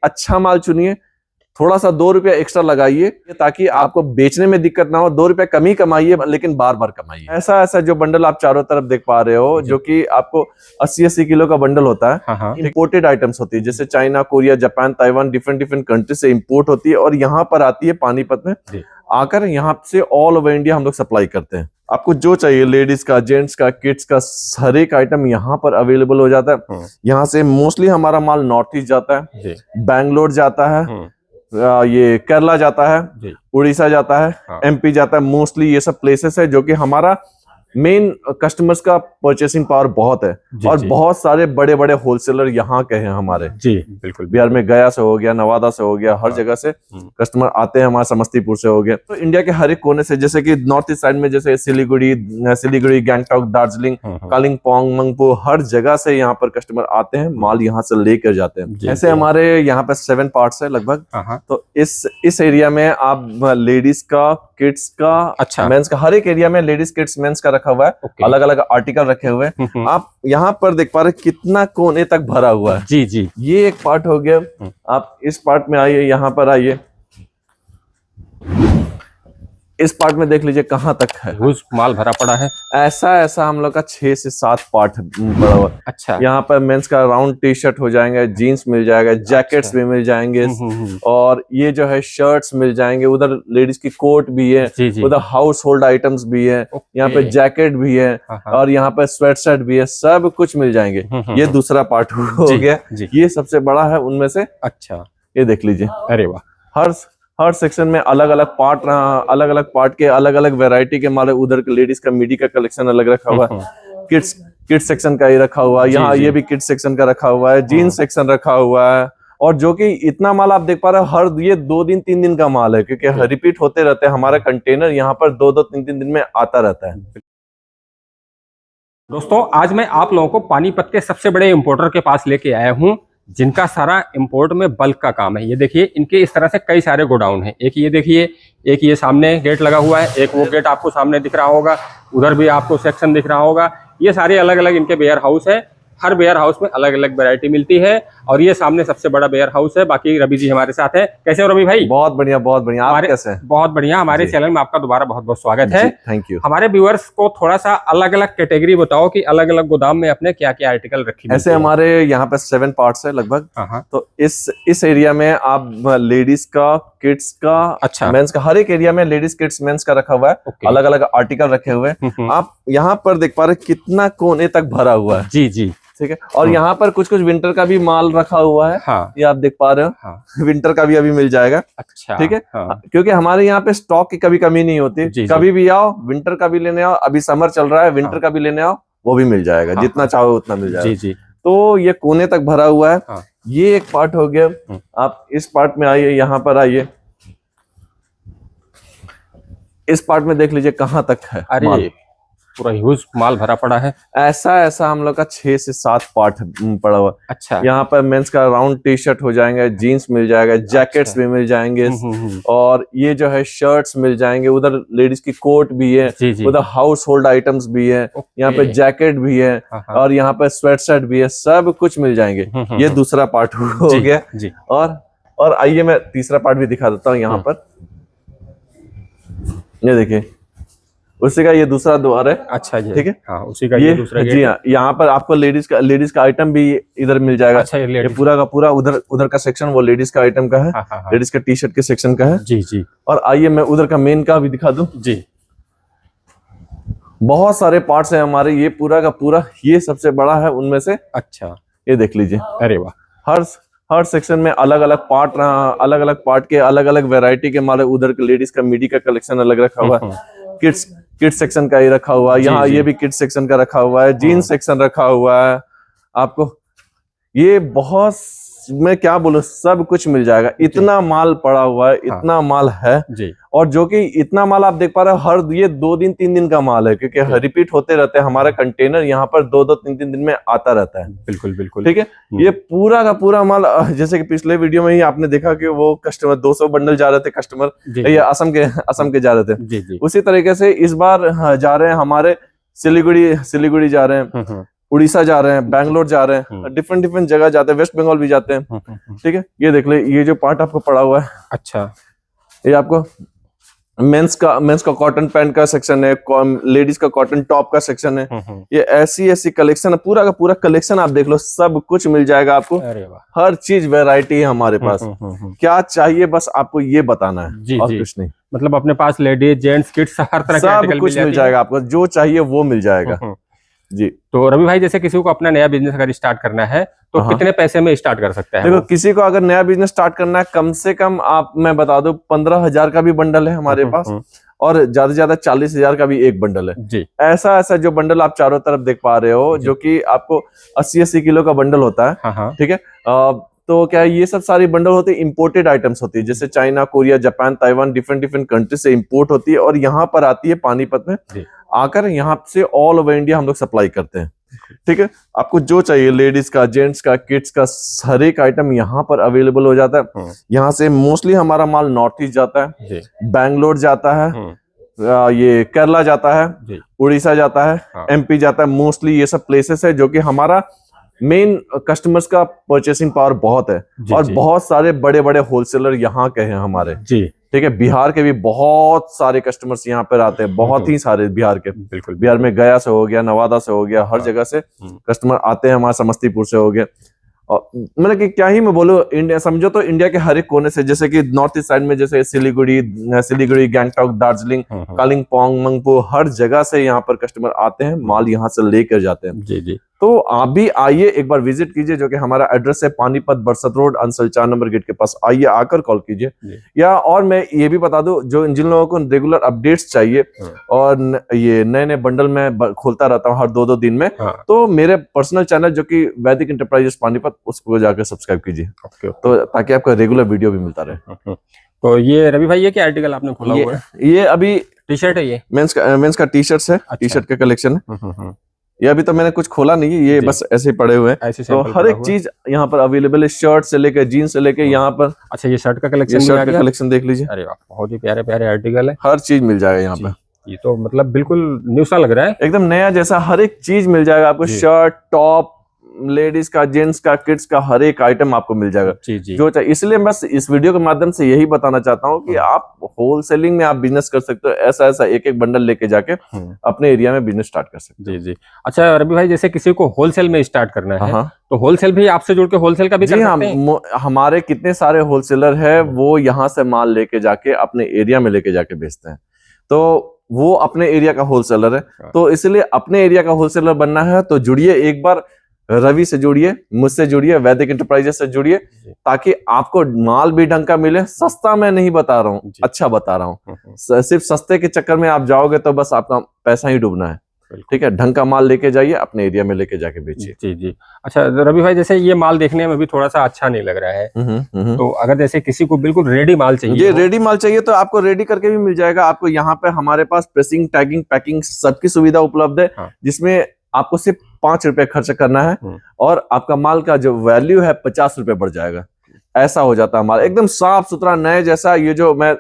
अच्छा माल चुनिए, थोड़ा सा 2 रुपया एक्स्ट्रा लगाइए ताकि आपको बेचने में दिक्कत ना हो। 2 रुपया कम ही कमाइए लेकिन बार बार कमाइए। ऐसा ऐसा जो बंडल आप चारों तरफ देख पा रहे हो, जो कि आपको 80-80 किलो का बंडल होता है। इंपोर्टेड आइटम्स होती है, जैसे China, Korea, Japan, Taiwan, different different country से इंपोर्ट होती है और यहाँ पर आती है पानीपत में आकर। यहाँ से ऑल ओवर इंडिया हम लोग सप्लाई करते हैं। आपको जो चाहिए, लेडीज का, जेंट्स का, किड्स का, हर एक आइटम यहाँ पर अवेलेबल हो जाता है। यहाँ से मोस्टली हमारा माल नॉर्थ ईस्ट जाता है, बैंगलोर जाता है, ये केरला जाता है, उड़ीसा जाता है, एमपी जाता है। मोस्टली ये सब प्लेसेस है जो कि हमारा मेन कस्टमर्स का परचेसिंग पावर बहुत है। और बहुत सारे बड़े बड़े होलसेलर यहाँ के हैं हमारे। जी बिल्कुल, बिहार में गया से हो गया, नवादा से हो गया, हर जगह से कस्टमर आते हैं। हमारा समस्तीपुर से हो गया, तो इंडिया के हर एक कोने से, जैसे कि नॉर्थ ईस्ट साइड में जैसे सिलीगुड़ी, गैंगटॉक, दार्जिलिंग, कालिम्पोंग, मंगपू, हर जगह से यहाँ पर कस्टमर आते हैं, माल यहाँ से लेकर जाते हैं। ऐसे हमारे यहाँ पे 7 पार्ट्स है लगभग। तो इस एरिया में आप लेडीज का, किड्स का, मेंस का, हर एक एरिया में लेडीज, किड्स, मेंस का रखा हुआ है। अलग अलग आर्टिकल रखे हुए हैं। आप यहाँ पर देख पा रहे कितना कोने तक भरा हुआ है। जी, ये एक पार्ट हो गया। आप इस पार्ट में आइए, यहाँ पर आइए, इस पार्ट में देख लीजिए कहाँ तक है, माल भरा पड़ा है। ऐसा हम लोग का 6 से 7 पार्ट पड़ा हुआ। अच्छा, यहाँ पर मेंस का राउंड टी शर्ट हो जाएंगे, जीन्स मिल जाएगा, जैकेट्स भी मिल जाएंगे, और ये जो है शर्ट्स मिल जाएंगे। उधर लेडीज की कोट भी है, उधर हाउस होल्ड आइटम्स भी है, यहाँ पे जैकेट भी है, और यहाँ पे स्वेट शर्ट भी है, सब कुछ मिल जाएंगे। ये दूसरा पार्ट हो गया, ये सबसे बड़ा है उनमें से। अच्छा, ये देख लीजिए। अरे वाह, हर सेक्शन में अलग अलग पार्ट के अलग अलग वैरायटी के माल। उधर लेडीज का मिडी का कलेक्शन अलग रखा हुआ है, किड्स सेक्शन का ही रखा हुआ है, यहाँ ये भी किड्स सेक्शन का रखा हुआ है, जीन्स सेक्शन रखा हुआ है। और जो कि इतना माल आप देख पा रहे हो, हर ये 2 दिन 3 दिन का माल है, क्योंकि रिपीट होते रहते हैं। हमारा कंटेनर यहाँ पर 2-2 3-3 दिन में आता रहता है। दोस्तों, आज मैं आप लोगों को पानीपत के सबसे बड़े इंपोर्टर के पास लेके आया हूँ, जिनका सारा इंपोर्ट में बल्क का काम है। ये देखिए, इनके इस तरह से कई सारे गोडाउन हैं। एक ये देखिए, एक ये सामने गेट लगा हुआ है, एक वो गेट आपको सामने दिख रहा होगा, उधर भी आपको सेक्शन दिख रहा होगा। ये सारे अलग अलग इनके वेयर हाउस है। हर वेयर हाउस में अलग अलग वैरायटी मिलती है, और ये सामने सबसे बड़ा वेयर हाउस है। बाकी रवि जी हमारे साथ है। कैसे हो रवि भाई? बहुत बढ़िया, बहुत बढ़िया। आप कैसे हैं? बहुत बढ़िया। हमारे चैनल में आपका दोबारा बहुत बहुत स्वागत है। Thank you. हमारे व्यूअर्स को थोड़ा सा अलग अलग कैटेगरी बताओ कि अलग अलग गोदाम में अपने क्या क्या आर्टिकल रखी। ऐसे हमारे यहाँ पे 7 पार्ट्स है लगभग। तो इस एरिया में आप लेडीज का, किड्स का, अच्छा, मेंस का, हर एक एरिया में लेडीज, किड्स, मेंस का रखा हुआ है। अलग अलग आर्टिकल रखे हुए हैं। आप यहाँ पर देख पा रहे कितना कोने तक भरा हुआ है। जी, ठीक है। और यहाँ पर कुछ विंटर का भी माल रखा हुआ है। ये आप देख पा रहे हो। विंटर का भी अभी मिल जाएगा। अच्छा, ठीक है। क्योंकि हमारे यहाँ पे स्टॉक की कभी कमी नहीं होती। कभी भी आओ, विंटर का भी लेने आओ। अभी समर चल रहा है, विंटर का भी लेने आओ, वो भी मिल जाएगा। जितना चाहो उतना मिल जाएगा। जी। तो ये कोने तक भरा हुआ है। ये एक पार्ट हो गया। आप इस पार्ट में आइए, यहाँ पर आइए, इस पार्ट में देख लीजिए कहाँ तक है। अरे पूरा ह्यूज माल भरा पड़ा है। ऐसा हम लोग का 6 से 7 पार्ट पड़ा हुआ। अच्छा, यहाँ पर मेंस का राउंड टी शर्ट हो जाएंगे, जीन्स मिल जाएगा, जैकेट्स भी मिल जाएंगे, और ये जो है शर्ट्स मिल जाएंगे। उधर लेडीज की कोट भी है, उधर हाउस होल्ड आइटम्स भी है, यहाँ पे जैकेट भी है, और यहाँ पे स्वेट शर्ट भी है, सब कुछ मिल जाएंगे। ये दूसरा पार्ट हो गया। और आइए मैं तीसरा पार्ट भी दिखा देता हूँ। यहाँ पर ये देखिए, उसी का ये दूसरा द्वार है। अच्छा जी, ठीक है। हाँ, उसी का ये दूसरा गेट। जी हाँ, यहाँ पर आपको लेडीज का आइटम भी इधर मिल जाएगा। अच्छा, ये पूरा का पूरा उधर का सेक्शन वो लेडीज का आइटम का है। लेडीज का टी शर्ट के सेक्शन का है। जी। और आइए मैं उधर का मेन का भी दिखा दूं। जी, बहुत सारे पार्ट्स हैं हमारे। ये पूरा का पूरा ये सबसे बड़ा है उनमें से। अच्छा, ये देख लीजिए। अरे वाह, हर सेक्शन में अलग अलग पार्ट के अलग अलग वैरायटी के माल। उधर लेडीज का मिडी का कलेक्शन अलग रखा हुआ है, किड्स सेक्शन का ही रखा हुआ है, यहाँ ये भी किड्स सेक्शन का रखा हुआ है, जीन्स सेक्शन रखा हुआ है। आपको ये बहुत, मैं क्या बोलूं, सब कुछ मिल जाएगा। इतना माल पड़ा हुआ है, इतना माल है जी। और जो कि इतना माल आप देख पा रहे हो, हर ये 2 दिन 3 दिन का माल है, क्योंकि रिपीट होते रहते हैं। हमारा कंटेनर यहाँ पर 2-2 3-3 दिन में आता रहता है। बिल्कुल, ठीक है। ये पूरा का पूरा माल, जैसे कि पिछले वीडियो में ही आपने देखा कि वो कस्टमर 200 बंडल जा रहे थे, कस्टमर ये असम के जा रहे थे। उसी तरीके से इस बार जा रहे हैं हमारे सिलीगुड़ी जा रहे हैं, उड़ीसा जा रहे हैं, बैंगलोर जा रहे हैं, डिफरेंट डिफरेंट जगह जाते हैं, वेस्ट बंगाल भी जाते हैं। ठीक है, ये देख ले, ये जो पार्ट आपको पड़ा हुआ है, अच्छा, ये आपको मेंस का कॉटन पैंट का सेक्शन है, लेडीज का कॉटन टॉप का सेक्शन है। ये ऐसी ऐसी कलेक्शन है, पूरा का पूरा कलेक्शन आप देख लो, सब कुछ मिल जाएगा आपको। अरे वाह, हर चीज वैरायटी है हमारे पास। क्या चाहिए बस आपको ये बताना है, जी और जी, कुछ नहीं। मतलब अपने पास लेडीज जेंट्स किड्स हर तरह के सब आर्टिकल कुछ मिल जाएगा आपको, जो चाहिए वो मिल जाएगा जी। तो रवि भाई, जैसे किसी को अपना नया बिजनेस अगर स्टार्ट करना है तो कितने पैसे में स्टार्ट कर सकता है? देखो, किसी को अगर नया बिजनेस स्टार्ट करना है, कम से कम आप, मैं बता दूं, 15,000 का भी बंडल है हमारे पास, और ज्यादा से ज्यादा 40,000 का भी एक बंडल है जी। ऐसा ऐसा जो बंडल आप चारों तरफ देख पा रहे हो, जो कि आपको 80-80 किलो का बंडल होता है। हाँ, ठीक है, तो क्या है, ये सब सारी बंडल होते हैं, इंपोर्टेड आइटम्स होती है, जैसे China, Korea, Japan, Taiwan, different different country से इंपोर्ट होती है, और यहाँ पर आती है पानीपत में आकर, यहाँ से ऑल ओवर इंडिया हम लोग सप्लाई करते हैं। ठीक है, आपको जो चाहिए, लेडीज का, जेंट्स का, किड्स का, हर एक आइटम यहाँ पर अवेलेबल हो जाता है। यहाँ से मोस्टली हमारा माल नॉर्थ ईस्ट जाता है, बैंगलोर जाता है, ये केरला जाता है, उड़ीसा जाता है, एमपी जाता है। मोस्टली ये सब प्लेसेस है जो कि हमारा मेन कस्टमर्स का परचेसिंग पावर बहुत है, और बहुत सारे बड़े बड़े होलसेलर यहाँ के हैं हमारे जी। ठीक है, बिहार के भी बहुत सारे कस्टमर्स यहाँ पर आते हैं, बहुत ही सारे बिहार के। बिल्कुल, बिहार में गया से हो गया, नवादा से हो गया, हर जगह से कस्टमर आते हैं, हमारा समस्तीपुर से हो गया। और मतलब कि क्या ही मैं बोलूं, इंडिया समझो तो इंडिया के हर एक कोने से, जैसे कि नॉर्थ ईस्ट साइड में, जैसे सिलीगुड़ी, गैंगटॉक, दार्जिलिंग, कालिम्पोंग, मंगपो, हर जगह से यहाँ पर कस्टमर आते हैं, माल यहाँ से लेकर जाते हैं जी जी। तो आप भी आइए, एक बार विजिट कीजिए, जो कि हमारा एड्रेस है पानीपत, बरसत रोड, अंसल 4 नंबर गेट के पास। आइए, आकर कॉल कीजिए। या और मैं ये भी बता दूं, जो जिन लोगों को रेगुलर अपडेट्स चाहिए, और ये नए नए बंडल में खोलता रहता हूँ हर 2-2 दिन में, तो मेरे पर्सनल चैनल जो कि वैदिक इंटरप्राइजेस पानीपत, उसको जाकर सब्सक्राइब कीजिए, तो ताकि आपका रेगुलर वीडियो भी मिलता रहे। तो ये रवि भाई, ये क्या आर्टिकल आपने खोला हुआ है? ये अभी टी शर्ट है, ये मेंस का टी शर्ट है। टी शर्ट का कलेक्शन है ये। अभी तो मैंने कुछ खोला नहीं, ये बस ऐसे ही पड़े हुए हैं। तो हर एक चीज यहाँ पर अवेलेबल है, शर्ट से लेकर जीन्स से लेकर यहाँ पर। अच्छा, ये शर्ट का कलेक्शन, शर्ट का कलेक्शन देख लीजिए। अरे वाह, बहुत ही प्यारे प्यारे आर्टिकल है, हर चीज मिल जाएगा यहाँ पे। ये तो मतलब बिल्कुल न्यू सा लग रहा है, एकदम नया जैसा, हर एक चीज मिल जाएगा आपको। शर्ट, टॉप, लेडीज का, जेंट्स का, किड्स का, हर एक आइटम आपको मिल जाएगा जी जी। जो चाहिए। इसलिए बस इस वीडियो के माध्यम से यही बताना चाहता हूँ कि आप होलसेलिंग में आप बिजनेस कर सकते हो, ऐसा ऐसा एक एक बंडल लेके जाके अपने एरिया में बिजनेस स्टार्ट कर सकते हो जी जी। अच्छा रवि भाई, जैसे किसी को होलसेल में स्टार्ट करना है, तो होलसेल भी आपसे जुड़ के होलसेल का भी कर सकते हैं? हमारे कितने सारे होलसेलर है, वो यहाँ से माल लेके जाके अपने एरिया में लेके जाके बेचते हैं, तो वो अपने एरिया का होलसेलर है। तो इसलिए अपने एरिया का होलसेलर बनना है तो जुड़िए, एक बार रवि से जुड़िए, मुझसे जुड़िए, वैदिक इंटरप्राइजेस से जुड़िए, ताकि आपको माल भी ढंग का मिले। सस्ता मैं नहीं बता रहा हूँ, अच्छा बता रहा हूँ। सिर्फ सस्ते के चक्कर में आप जाओगे तो बस आपका पैसा ही डूबना है। ठीक है, ढंग का माल लेके जाइए, अपने एरिया में लेके जाके बेचिए जी जी। अच्छा रवि भाई, जैसे ये माल देखने में भी थोड़ा सा अच्छा नहीं लग रहा है, तो अगर जैसे किसी को बिल्कुल रेडी माल चाहिए, रेडी माल चाहिए, तो आपको रेडी करके भी मिल जाएगा। आपको यहाँ पे हमारे पास प्रेसिंग, टैगिंग, पैकिंग सबकी सुविधा उपलब्ध है, जिसमें आपको सिर्फ 5 रुपए खर्च करना है, और आपका माल का जो वैल्यू है 50 रुपए बढ़ जाएगा। ऐसा हो जाता है माल, एकदम साफ सुथरा नए जैसा। ये जो मैं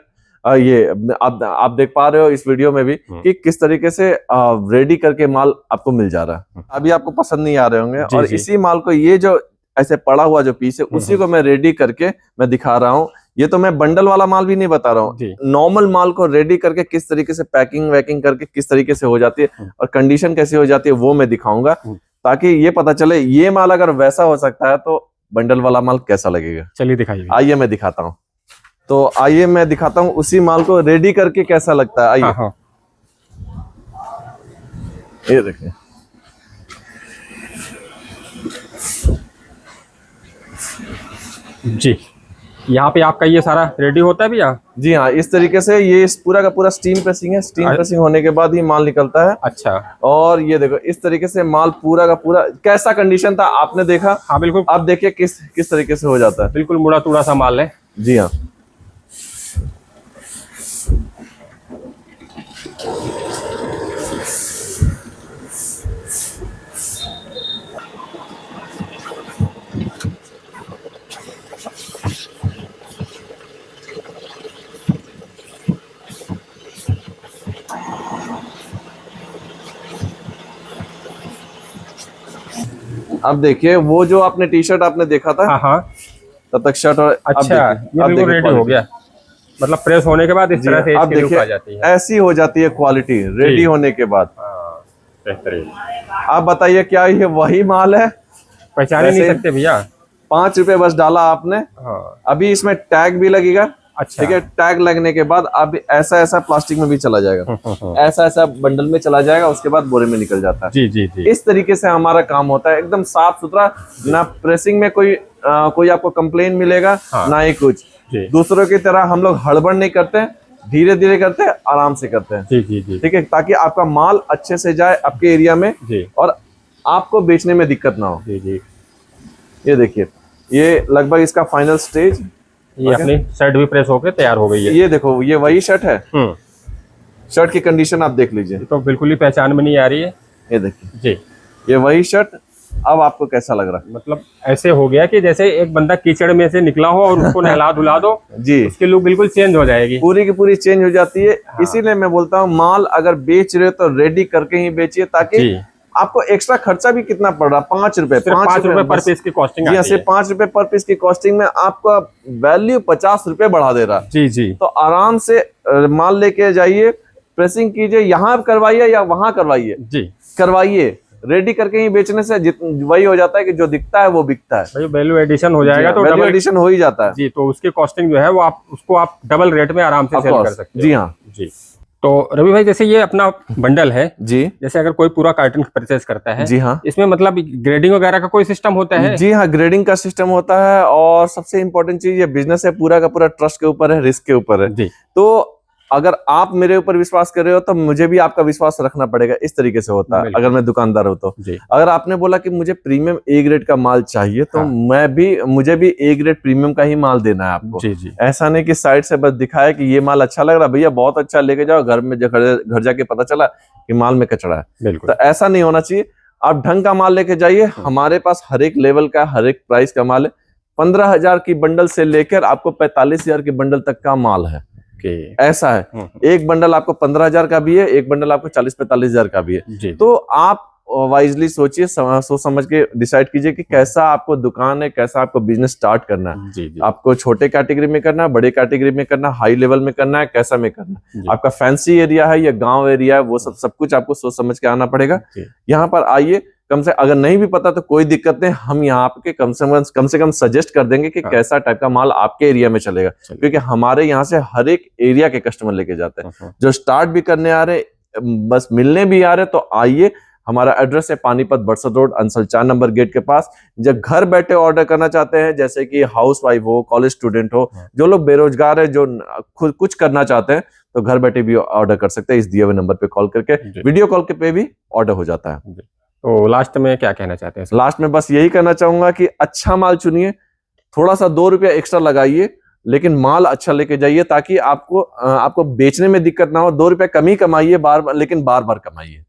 ये आप देख पा रहे हो इस वीडियो में भी कि किस तरीके से रेडी करके माल आपको मिल जा रहा है। अभी आपको पसंद नहीं आ रहे होंगे, और इसी माल को, ये जो ऐसे पड़ा हुआ जो पीस है, उसी को मैं रेडी करके मैं दिखा रहा हूँ। ये तो मैं बंडल वाला माल भी नहीं बता रहा हूँ, नॉर्मल माल को रेडी करके किस तरीके से पैकिंग वैकिंग करके किस तरीके से हो जाती है, और कंडीशन कैसी हो जाती है, वो मैं दिखाऊंगा, ताकि ये पता चले ये माल अगर वैसा हो सकता है तो बंडल वाला माल कैसा लगेगा। चलिए दिखाइए। आइए मैं दिखाता हूँ, तो आइए मैं दिखाता हूँ उसी माल को रेडी करके कैसा लगता है। आइए ये देखिए, जी यहाँ पे आपका ये सारा रेडी होता है भैया? जी हाँ, इस तरीके से ये पूरा का पूरा स्टीम प्रेसिंग है। स्टीम प्रेसिंग होने के बाद ही माल निकलता है। अच्छा, और ये देखो, इस तरीके से माल पूरा का पूरा, कैसा कंडीशन था आपने देखा? हाँ बिल्कुल, आप देखिए किस तरीके से हो जाता है। बिल्कुल मुड़ा तुड़ा सा माल है। जी हाँ, अब देखिए वो जो आपने टी शर्ट आपने देखा था, हाँ हाँ, तब तक शर्ट, और अब अच्छा, देखिए, ये अब बिल्कुल देखिए रेडी हो quality। गया, मतलब प्रेस होने के बाद इस जी तरह से अब इसकी लुक देखिए आ जाती है। ऐसी हो जाती है क्वालिटी रेडी जी। होने के बाद। हाँ, बेहतरीन। आप बताइए क्या ये वही माल है? पहचान ही नहीं वैसे सकते भैया। 5 रुपए बस डाला आपने, हाँ, अभी इसमें टैग भी लगेगा। अच्छा। ठीक है, टैग लगने के बाद अब ऐसा ऐसा प्लास्टिक में भी चला जाएगा, ऐसा ऐसा बंडल में चला जाएगा, उसके बाद बोरे में निकल जाता है। जी जी जी। इस तरीके से हमारा काम होता है, एकदम साफ सुथरा, ना प्रेसिंग में कोई आपको कंप्लेन मिलेगा, हाँ। ना ही कुछ। जी दूसरों की तरह हम लोग हड़बड़ नहीं करते हैं, धीरे धीरे करते हैं, आराम से करते हैं। जी जी जी ठीक है, ताकि आपका माल अच्छे से जाए आपके एरिया में जी और आपको बेचने में दिक्कत ना हो। जी जी। ये देखिए, ये लगभग इसका फाइनल स्टेज। ये अपनी शर्ट भी प्रेस होकर तैयार हो गई है। ये देखो, ये वही शर्ट है। शर्ट की कंडीशन आप देख लीजिए, तो बिल्कुल ही पहचान में नहीं आ रही है। ये देखिए, जी, ये वही शर्ट। अब आपको कैसा लग रहा मतलब ऐसे हो गया कि जैसे एक बंदा कीचड़ में से निकला हो और उसको नहला धुला दो, है? जी, उसकी लुक बिल्कुल चेंज हो जाएगी। पूरी की पूरी चेंज हो जाती है। इसीलिए मैं बोलता हूँ माल अगर बेच रहे हो तो रेडी करके ही बेचिए, ताकि जी, आपको एक्स्ट्रा खर्चा भी कितना पड़ रहा है, 5 रुपए, सिर्फ 5 रुपए पर बस। पीस की कॉस्टिंग जी, आती सिर्फ है। 5 रुपए पर पीस की कॉस्टिंग में आपका वैल्यू 50 रुपए बढ़ा दे रहा है। जी जी तो आराम से माल लेके जाइए, प्रेसिंग कीजिए, यहाँ करवाइए या वहां करवाइए, जी। करवाइए। रेडी करके ही बेचने से वही हो जाता है कि जो दिखता है वो बिकता है। भाई वैल्यू एडिशन हो जाएगा तो वैल्यू डबल एडिशन हो ही जाता है। जी, तो उसकी कॉस्टिंग जो है वो आप डबल रेट में आराम से Of सेल कर course, सकते हो। जी हाँ जी। तो रवि भाई, जैसे ये अपना बंडल है, जी, जैसे अगर कोई पूरा कार्टन परचेज करता है, जी हाँ इसमें मतलब ग्रेडिंग वगैरह का कोई सिस्टम होता है? जी हाँ, ग्रेडिंग का सिस्टम होता है। और सबसे इम्पोर्टेंट चीज, ये बिजनेस है पूरा का पूरा ट्रस्ट के ऊपर है, रिस्क के ऊपर है। जी तो अगर आप मेरे ऊपर विश्वास कर रहे हो तो मुझे भी आपका विश्वास रखना पड़ेगा। इस तरीके से होता है बिल्कुल। अगर मैं दुकानदार हूं तो। जी अगर आपने बोला कि मुझे प्रीमियम ए ग्रेड का माल चाहिए, तो हाँ। मुझे भी ए ग्रेड प्रीमियम का ही माल देना है आपको। जी जी ऐसा नहीं कि साइड से बस दिखाया कि ये माल अच्छा लग रहा, भैया बहुत अच्छा, लेके जाओ, घर में घर जाके पता चला कि माल में कचरा है। बिल्कुल। तो ऐसा नहीं होना चाहिए। आप ढंग का माल लेके जाइए। हमारे पास हर एक लेवल का, हर एक प्राइस का माल है। 15,000 की बंडल से लेकर आपको 45,000 की बंडल तक का माल है। ऐसा है, एक बंडल आपको 15,000 का भी है, एक बंडल आपको 40-45,000 का भी है। जी। तो आप वाइजली सोचिए, सोच समझ के डिसाइड कीजिए कि कैसा आपको दुकान है, कैसा आपको बिजनेस स्टार्ट करना है। जी जी आपको छोटे कैटेगरी में करना है, बड़े कैटेगरी में करना है, हाई लेवल में करना है, कैसा में करना है, जी। आपका फैंसी एरिया है या गांव एरिया है, वो सब कुछ आपको सोच समझ के आना पड़ेगा। जी। यहाँ पर आइए। अगर नहीं भी पता तो कोई दिक्कत नहीं, हम यहाँ पे कम से कम सजेस्ट कर देंगे कि हाँ। कैसा टाइप का माल आपके एरिया में चलेगा। क्योंकि हमारे यहाँ से हर एक एरिया के कस्टमर लेके जाते हैं, जो स्टार्ट भी करने आ रहे, बस मिलने भी आ रहे, तो आइए। हमारा एड्रेस है पानीपत बरसत रोड, अंसल 4 नंबर गेट के पास। जब घर बैठे ऑर्डर करना चाहते हैं, जैसे कि हाउस वाइफ हो, कॉलेज स्टूडेंट हो, जो लोग बेरोजगार है, जो खुद कुछ करना चाहते हैं, तो घर बैठे भी ऑर्डर कर सकते हैं। इस दिए हुए नंबर पे कॉल करके, वीडियो कॉल के पे भी ऑर्डर हो जाता है। तो लास्ट में क्या कहना चाहते हैं? लास्ट में बस यही कहना चाहूंगा कि अच्छा माल चुनिए, थोड़ा सा 2 रुपया एक्स्ट्रा लगाइए, लेकिन माल अच्छा लेके जाइए, ताकि आपको बेचने में दिक्कत ना हो। 2 रुपया कम ही कमाइए, लेकिन बार बार कमाइए।